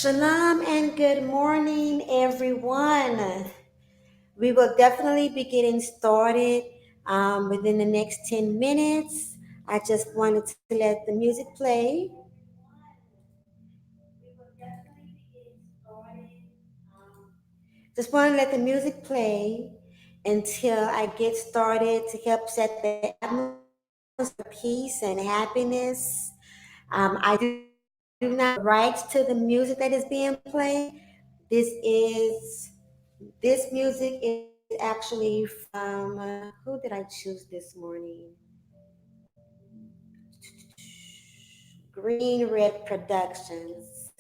Shalom and good morning, everyone. We will definitely be getting started within the next 10 minutes. I just wanted to let the music play. Just want to let the music play until I get started to help set the atmosphere for peace and happiness. I do not own the rights to the music that is being played. This is This music is actually from who did I choose this morning? Green Red Productions.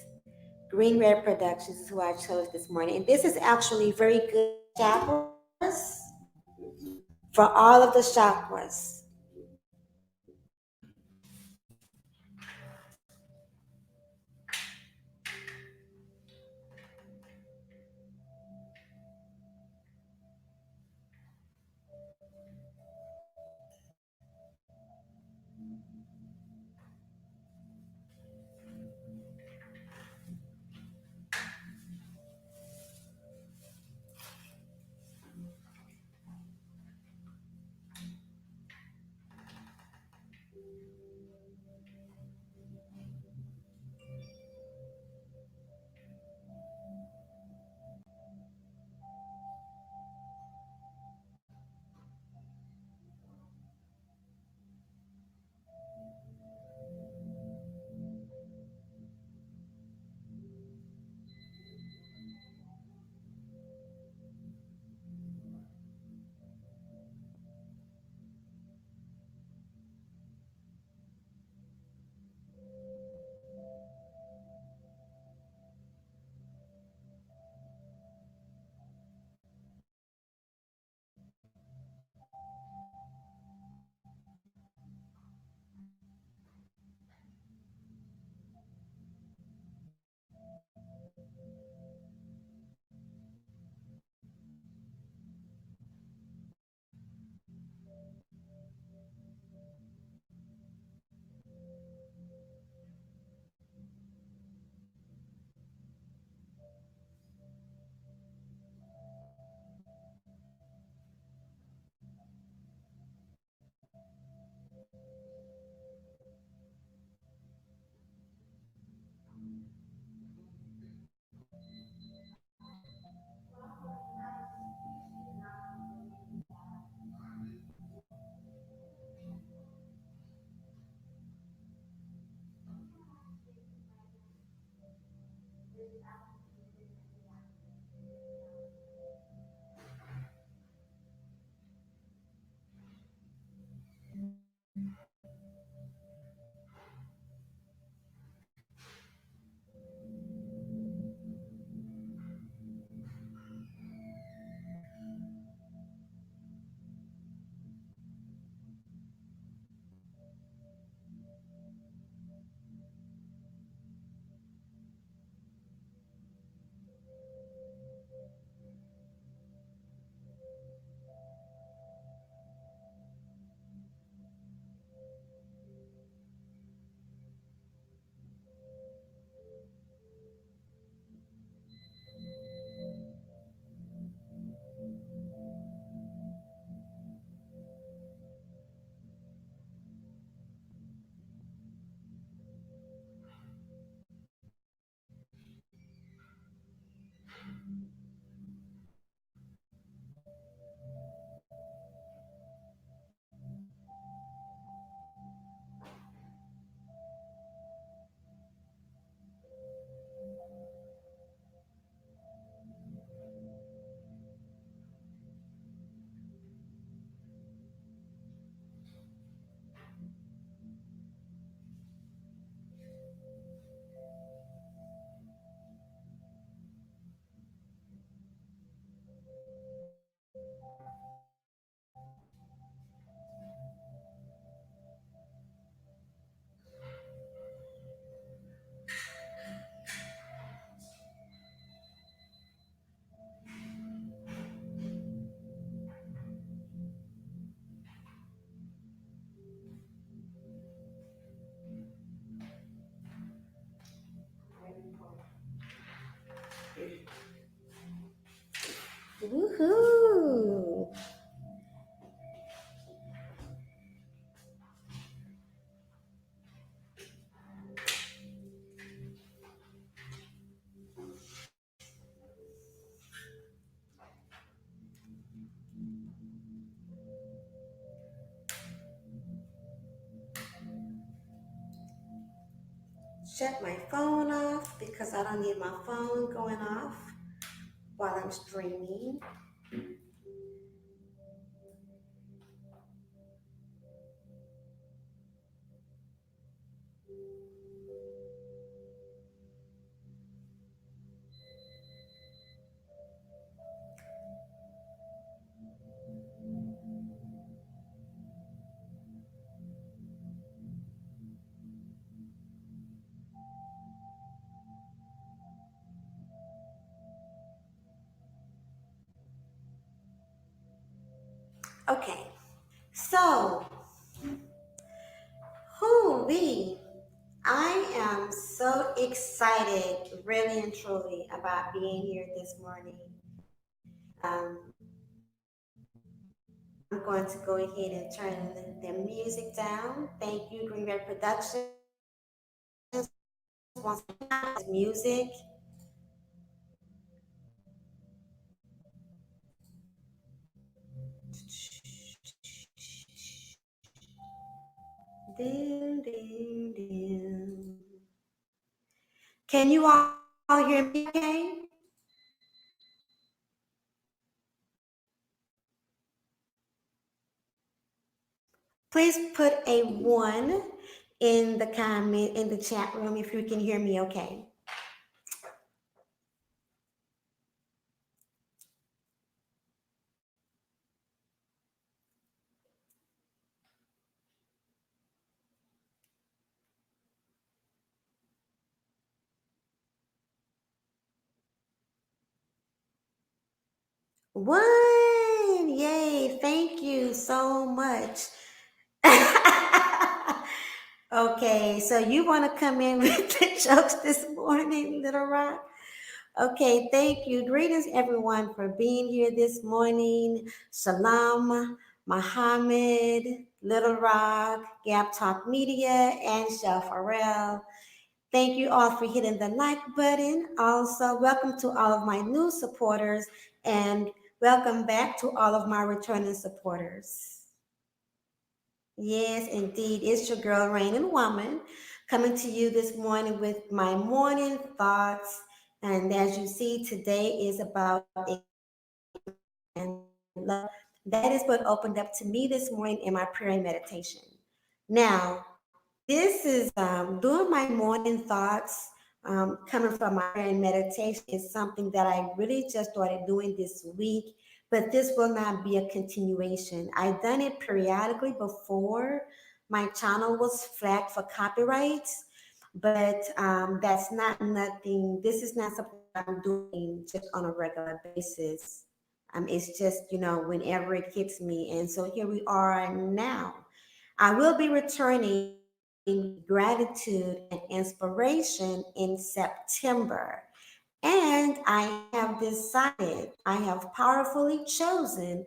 Green Red Productions is who I chose this morning. And this is actually very good chakras for all of the chakras. Woohoo! Shut my phone off because I don't need my phone going off while I'm streaming. Okay, so who I am so excited, really and truly, about being here this morning. Um, I'm going to go ahead and turn the music down. Thank you, Green Red Productions. Once again, music. Ding, ding, ding. Can you all hear me okay? Please put a one in the comment in the chat room if you can hear me okay. One! Yay! Thank you so much. Okay, so you want to come in with the jokes this morning, Little Rock? Okay, thank you. Greetings, everyone, for being here this morning. Shalom, Muhammad, Little Rock, Gap Talk Media, and Chef Pharrell. Thank you all for hitting the like button. Also, welcome to all of my new supporters, and welcome back to all of my returning supporters. Yes, indeed. It's your girl, Rain and Woman, coming to you this morning with my morning thoughts And as you see, today is about acknowledgement and love. That is what opened up to me this morning in my prayer and meditation. Now, this is doing my morning thoughts, coming from my prayer and meditation is something that I really just started doing this week, but this will not be a continuation. I've done it periodically before. My channel was flagged for copyrights, but that's not nothing. This is not something that I'm doing just on a regular basis. It's just, whenever it hits me. And so here we are now. I will be returning with gratitude and inspiration in September. And I have decided, I have powerfully chosen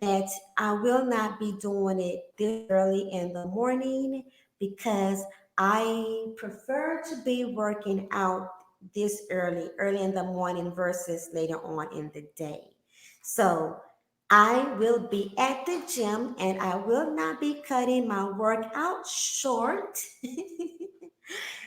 that I will not be doing it this early in the morning because I prefer to be working out this early in the morning versus later on in the day. So I will be at the gym and I will not be cutting my workout short.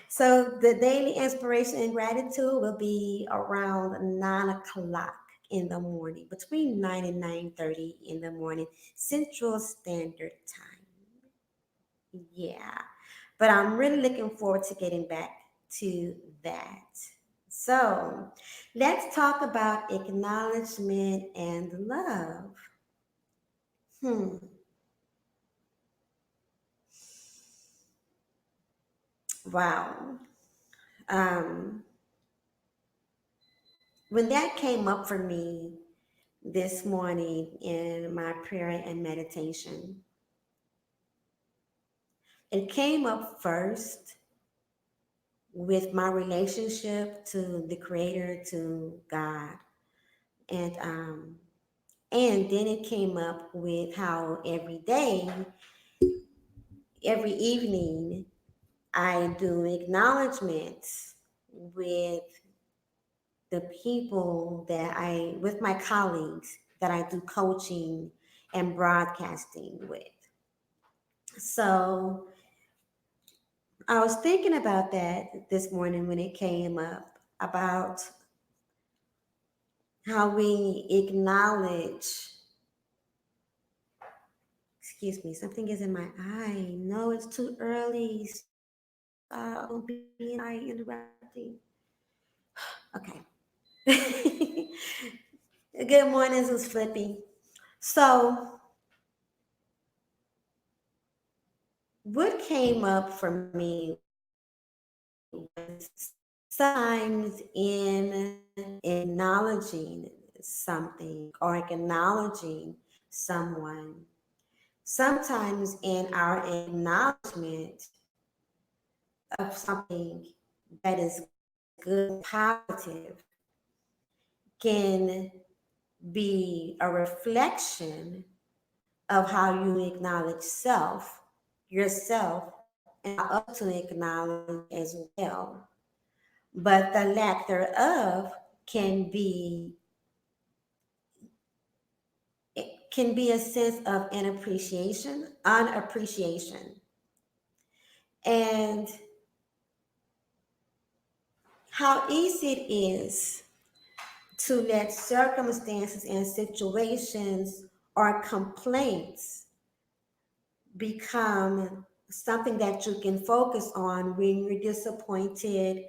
So the daily inspiration and gratitude will be around 9 o'clock in the morning, between 9 and 9:30 in the morning, Central Standard Time. Yeah, but I'm really looking forward to getting back to that. So let's talk about acknowledgement and love. Hmm. Wow. Um, when that came up for me this morning in my prayer and meditation, it came up first with my relationship to the Creator, to God, and um, and then it came up with how every day, every evening, I do acknowledgments with the people with my colleagues that I do coaching and broadcasting with. So I was thinking about that this morning when it came up about how we acknowledge. Excuse me, something is in my eye. No, it's too early. Stop. Don't be in my eye interrupting. Okay. Good morning, Zus Flippy. So, what came up for me was sometimes in acknowledging something or acknowledging someone, sometimes in our acknowledgement of something that is good and positive can be a reflection of how you acknowledge yourself, and allow others to acknowledge as well. But the lack thereof can be it can be a sense of unappreciation. And how easy it is to let circumstances and situations or complaints become something that you can focus on when you're disappointed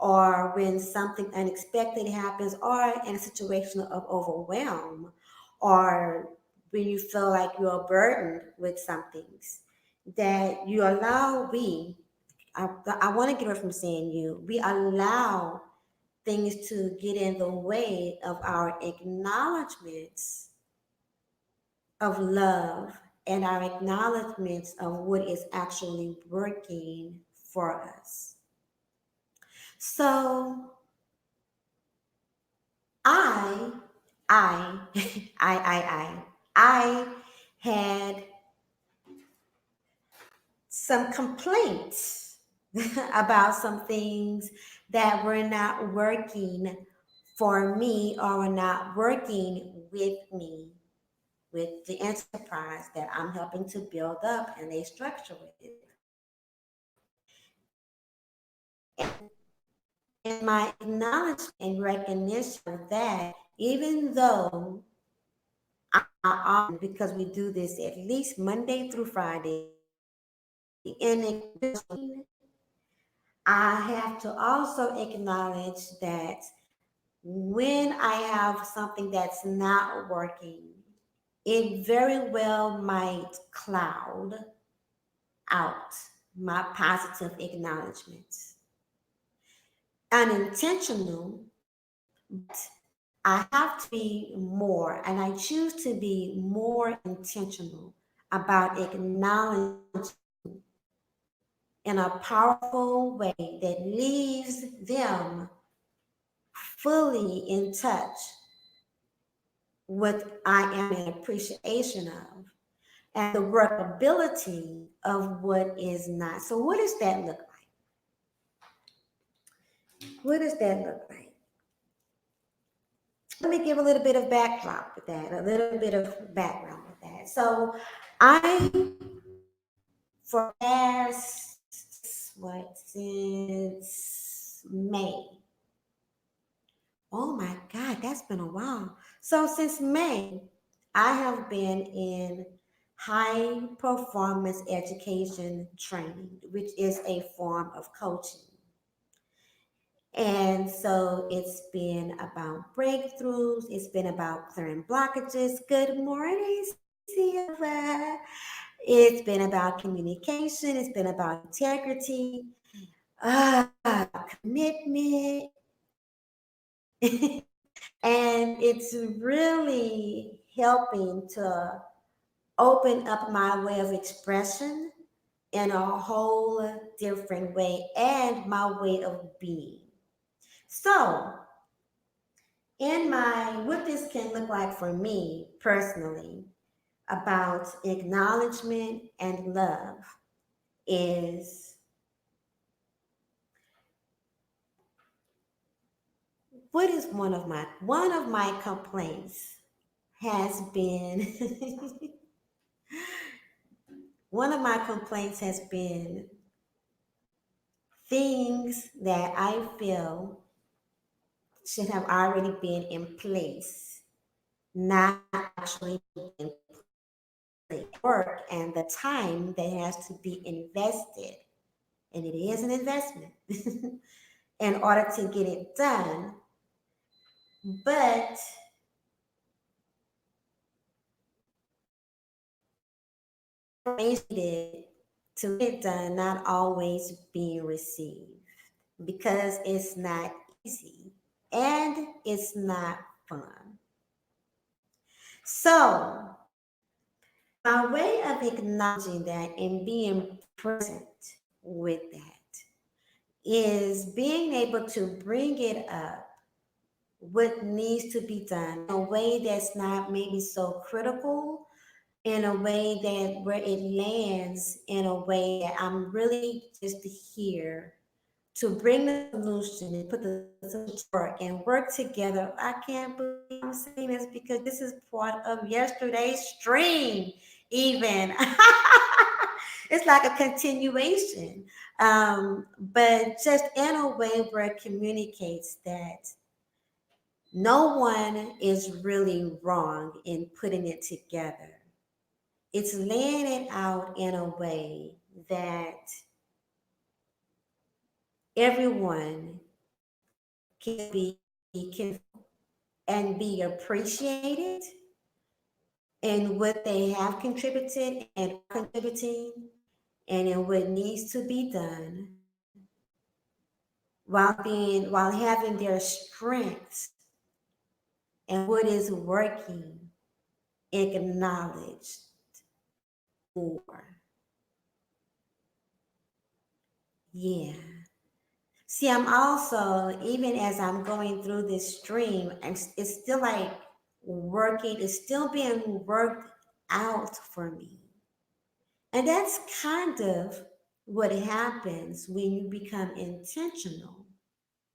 or when something unexpected happens or in a situation of overwhelm or when you feel like you're burdened with some things that you allow I want to get away from saying we allow things to get in the way of our acknowledgments of love and our acknowledgments of what is actually working for us. So I, I, I had some complaints about some things that were not working for me or were not working with me with the enterprise that I'm helping to build up and a structure with. And And my acknowledgement and recognition of that, even though I often, because we do this at least Monday through Friday, and I have to also acknowledge that when I have something that's not working, it very well might cloud out my positive acknowledgments. Unintentional, but I have to be more, and I choose to be more intentional about acknowledging in a powerful way that leaves them fully in touch with I am in appreciation of and the workability of what is not. So, what does that look like? What does that look like? Let me give a little bit of backdrop with that, a little bit of background with that. So, I, for past, what, since May. Oh my God, that's been a while. So, since May, I have been in high performance education training, which is a form of coaching. And so it's been about breakthroughs, it's been about clearing blockages. Good morning, Silva. It's been about communication, it's been about integrity, commitment. And it's really helping to open up my way of expression in a whole different way and my way of being. So, in my, what this can look like for me personally about acknowledgement and love is what is one of my complaints has been one of my complaints has been things that I feel should have already been in place, not actually in place. Work and the time that has to be invested, and it is an investment in order to get it done. But information to get it done not always being received because it's not easy and it's not fun. So, my way of acknowledging that and being present with that is being able to bring it up, what needs to be done in a way that's not maybe so critical, in a way that where it lands in a way that I'm really just here to bring the solution and put the solution to work and work together. I can't believe I'm saying this because this is part of yesterday's stream, even. It's like a continuation. But just in a way where it communicates that no one is really wrong in putting it together. It's laying it out in a way that everyone can be can and be appreciated in what they have contributed and are contributing and in what needs to be done while having their strengths and what is working acknowledged more. Yeah. See, I'm also, even as I'm going through this stream, it's still like working, it's still being worked out for me. And that's kind of what happens when you become intentional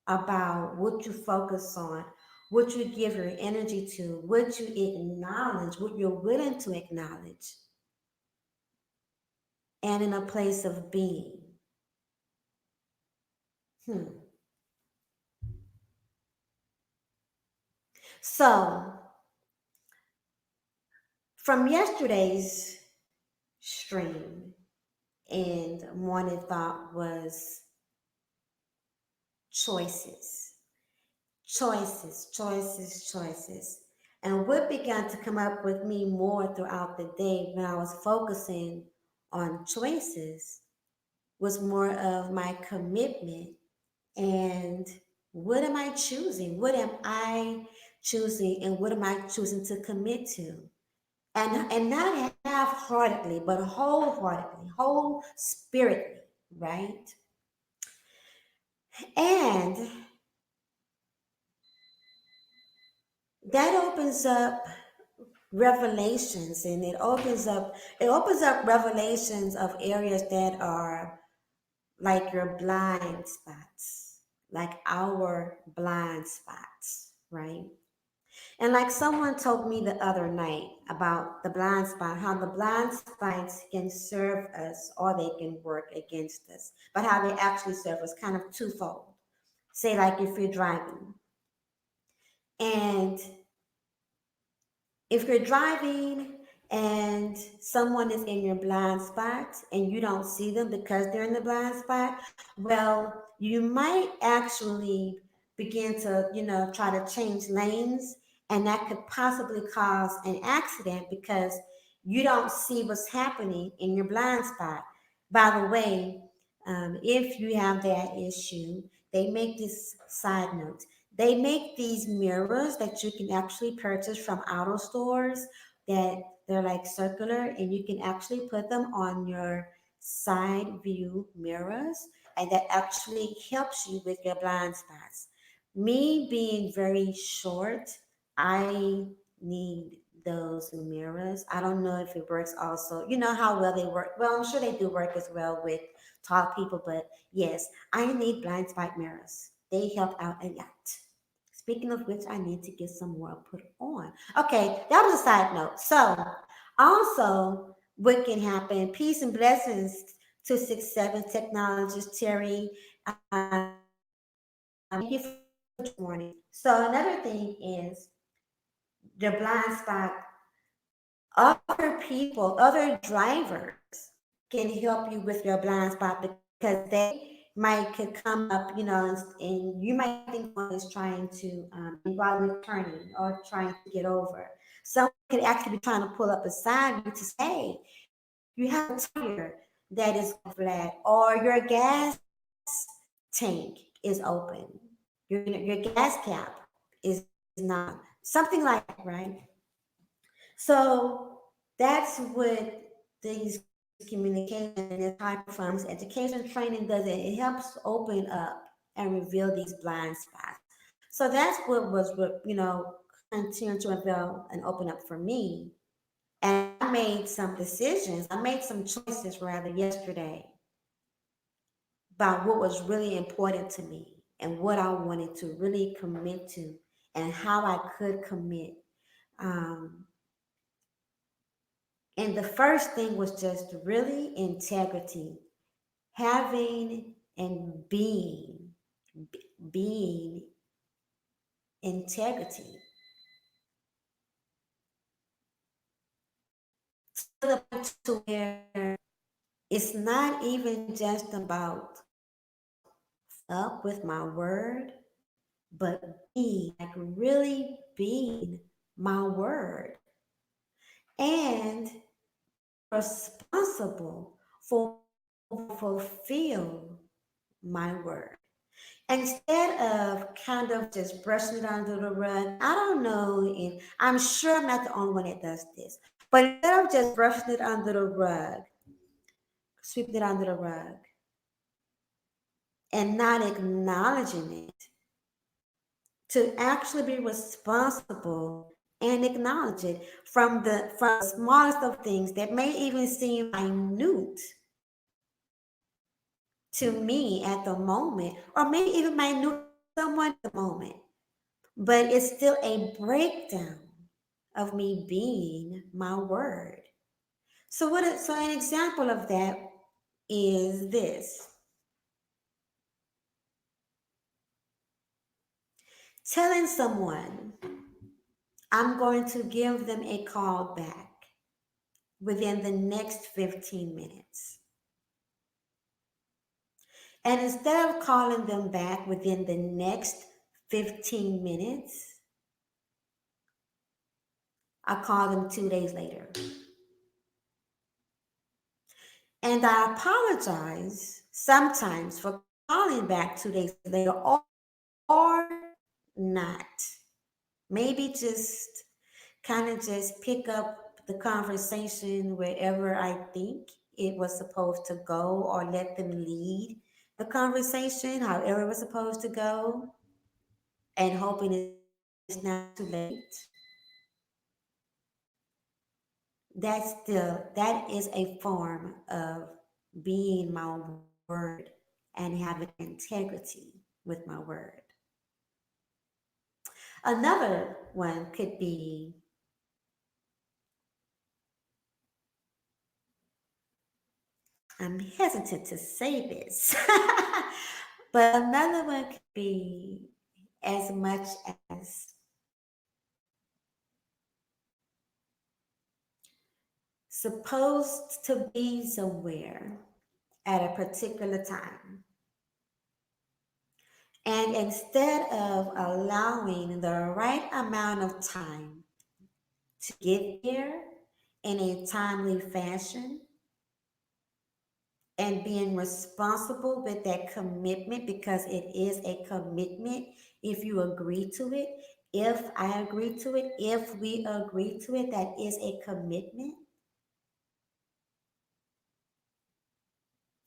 about what you focus on, what you give your energy to, what you acknowledge, what you're willing to acknowledge, and in a place of being. Hmm. So, from yesterday's stream and morning thought was choices, choices. And what began to come up with me more throughout the day when I was focusing on choices was more of my commitment and what am I choosing? What am I choosing and what am I choosing to commit to? And not half-heartedly, but wholeheartedly, whole spiritedly, right? And that opens up revelations and it opens up revelations of areas that are like your blind spots, like our blind spots, right? And like someone told me the other night about the blind spot, how the blind spots can serve us or they can work against us, but how they actually serve us kind of twofold. Say, like if you're driving and if you're driving and someone is in your blind spot and you don't see them because they're in the blind spot, well, you might actually begin to, try to change lanes, and that could possibly cause an accident because you don't see what's happening in your blind spot. By the way, if you have that issue, they make this side note. They make these mirrors that you can actually purchase from auto stores that they're like circular, and you can actually put them on your side view mirrors, and that actually helps you with your blind spots. Me being very short, I need those mirrors. I don't know if it works also. You know how well they work. Well, I'm sure they do work as well with tall people, but yes, I need blind spot mirrors. They help out a lot. Speaking of which, I need to get some more put on. Okay, that was a side note. So, also, what can happen? Peace and blessings to 6-7 technologist Terry. Thank you for joining. So, another thing is the blind spot. Other people, other drivers can help you with your blind spot because they might could come up, and you might think someone is trying to, and while you're turning or trying to get over, someone could actually be trying to pull up beside you to say, hey, you have a tire that is flat, or your gas tank is open, your gas cap is not, something like that, right? So that's what these communication and this high performance education training does. It helps open up and reveal these blind spots. So that's what continuing to reveal and open up for me. And I made some decisions. I made some choices rather yesterday about what was really important to me and what I wanted to really commit to and how I could commit. Um, And the first thing was just really integrity, having and being integrity to the point to where it's not even just about up with my word, but being, like really being my word and being responsible for fulfill my word. Instead of kind of just brushing it under the rug, I don't know if I'm sure I'm not the only one that does this, but instead of just brushing it under the rug, sweeping it under the rug, and not acknowledging it, to actually be responsible and acknowledge it from the smallest of things that may even seem minute to me at the moment, or maybe even minute to someone at the moment. But it's still a breakdown of me being my word. So an example of that is this: telling someone I'm going to give them a call back within the next 15 minutes. And instead of calling them back within the next 15 minutes, I call them 2 days later. And I apologize sometimes for calling back 2 days later or not. Maybe just kind of just pick up the conversation wherever I think it was supposed to go or let them lead the conversation however it was supposed to go and hoping it's not too late. That is a form of being my word and having integrity with my word. Another one could be I'm hesitant to say this, but another one could be as much as supposed to be somewhere at a particular time. And instead of allowing the right amount of time to get there in a timely fashion and being responsible with that commitment because it is a commitment if you agree to it, if I agree to it, if we agree to it, that is a commitment.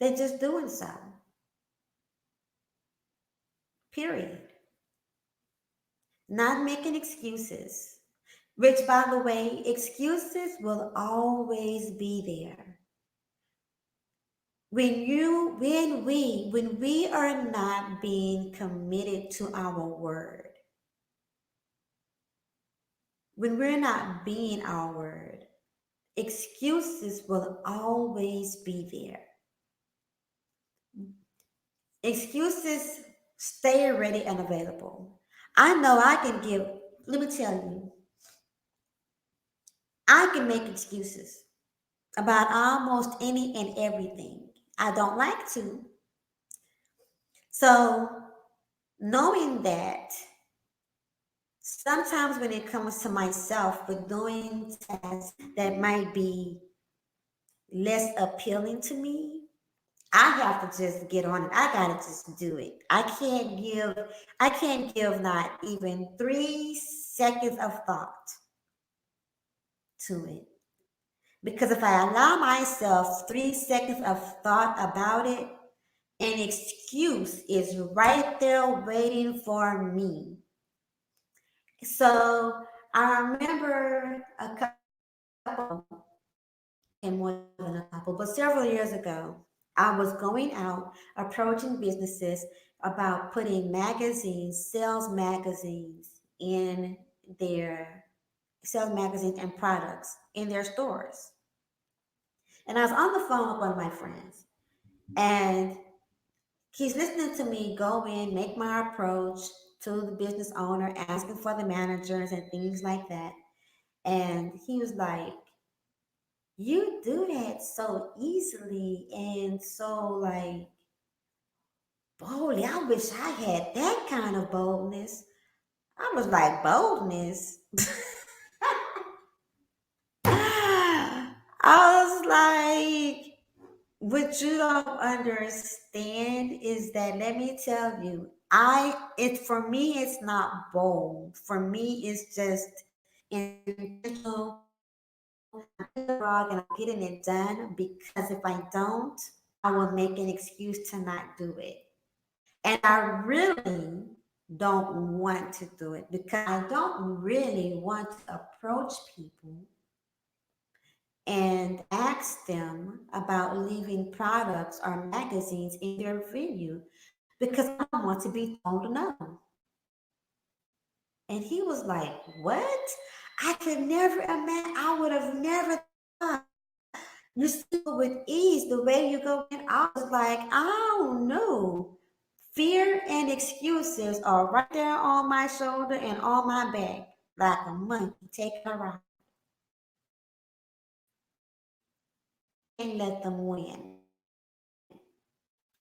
They're just doing so. Period. Not making excuses. Which, by the way, excuses will always be there. When we are not being committed to our word, when we're not being our word, excuses will always be there. Excuses stay ready and available. I know I can give, let me tell you, I can make excuses about almost any and everything. I don't like to. So, knowing that sometimes when it comes to myself with doing tasks that might be less appealing to me, I have to just get on it. I gotta just do it. I can't give not even 3 seconds of thought to it. Because if I allow myself 3 seconds of thought about it, an excuse is right there waiting for me. So I remember a couple, and more than a couple, but several years ago, I was going out approaching businesses about putting magazines, in their sales magazines and products in their stores. And I was on the phone with one of my friends, and he's listening to me go in, make my approach to the business owner, asking for the managers and things like that. And he was like, you do that so easily and so like boldly. I wish I had that kind of boldness. I was like, boldness? I was like, what you don't understand is that let me tell you, for me it's not bold. For me it's just intentional. I'm in the rug and I'm getting it done because if I don't, I will make an excuse to not do it. And I really don't want to do it because I don't really want to approach people and ask them about leaving products or magazines in their venue because I don't want to be told no. And he was like, what? I could never imagine, I would have never thought you still with ease the way you go in. I was like, I don't know. Fear and excuses are right there on my shoulder and on my back. like a monkey taking a ride. Can't let them win.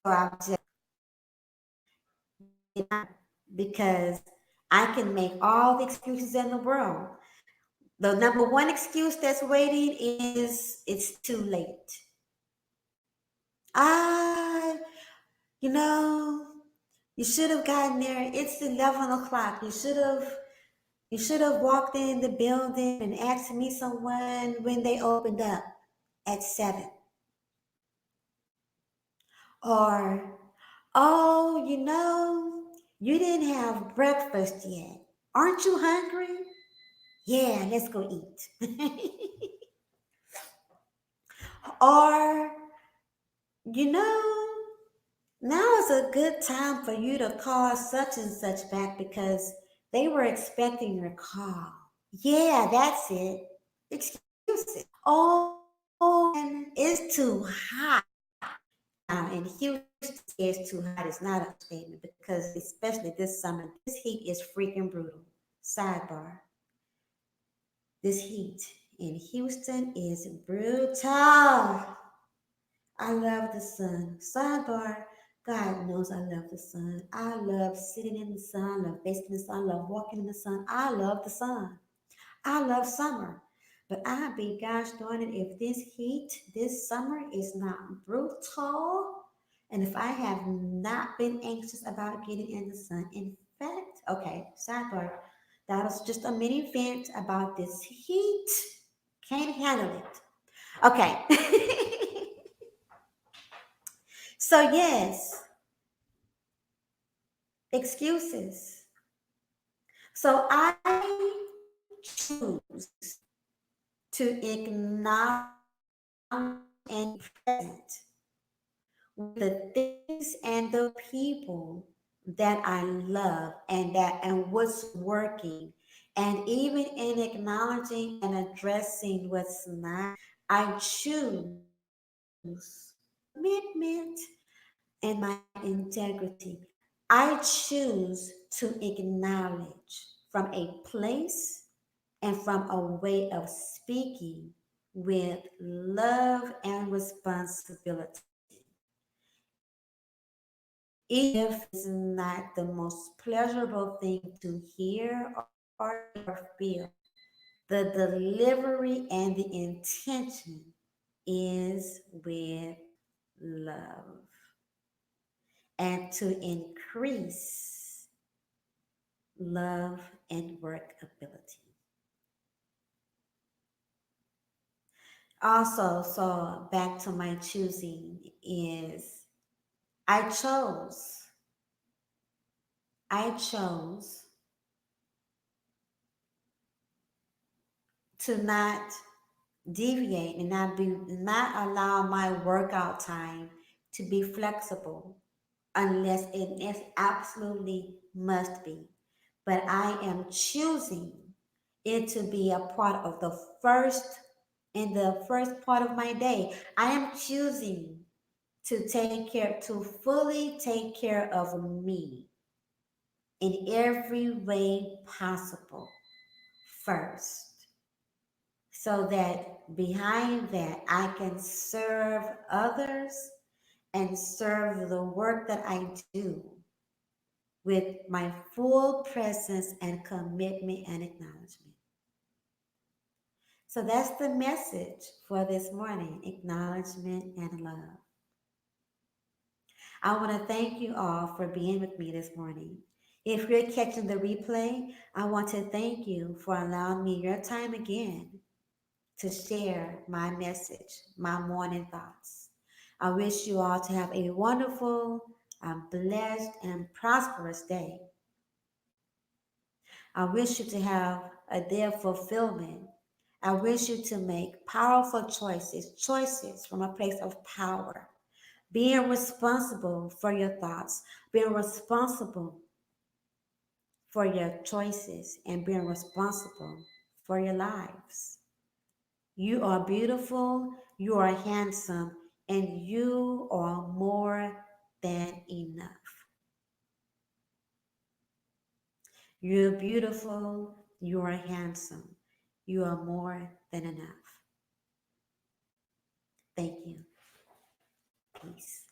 So I've just because I can make all the excuses in the world. The number one excuse that's waiting is it's too late. I, you know, you should have gotten there. It's 11 o'clock. You should have walked in the building and asked me someone when they opened up at 7. Or, oh, you didn't have breakfast yet. Aren't you hungry? Yeah, let's go eat. Or, you know, now is a good time for you to call such and such back because they were expecting your call. Yeah, that's it. Excuses. Oh, man, it's too hot. Now, in Houston, it's too hot. It's not a statement because, especially this summer, this heat is freaking brutal. Sidebar: this heat in Houston is brutal. I love the sun. Sidebar: God knows I love the sun. I love sitting in the sun, I love basking in the sun, I love walking in the sun. I love the sun. I love summer. But I be gosh darn it if this heat this summer is not brutal, and if I have not been anxious about getting in the sun. In fact, okay, sidebar, that was just a mini vent about this heat. Can't handle it. Okay. So yes, excuses. So I choose to acknowledge and present with the things and the people that I love and what's working. And even in acknowledging and addressing what's not, I choose commitment and my integrity. I choose to acknowledge from a place and from a way of speaking with love and responsibility. Even if it's not the most pleasurable thing to hear or see or feel, the delivery and the intention is with love and to increase love and work ability. Also, so back to my choosing is I chose, I chose to not deviate and not allow my workout time to be flexible unless it is absolutely must be. But I am choosing it to be a part of the first in the first part of my day. I am choosing to fully take care of me in every way possible first, so that behind that I can serve others and serve the work that I do with my full presence and commitment and acknowledgement. So that's the message for this morning: acknowledgement and love. I want to thank you all for being with me this morning. If you're catching the replay, I want to thank you for allowing me your time again to share my message, my morning thoughts. I wish you all to have a wonderful, blessed, and prosperous day. I wish you to have a day of fulfillment. I wish you to make powerful choices from a place of power, being responsible for your thoughts, being responsible for your choices, and being responsible for your lives. You are beautiful, you are handsome, and you are more than enough. You're beautiful, You are handsome. You are more than enough. Thank you. Peace.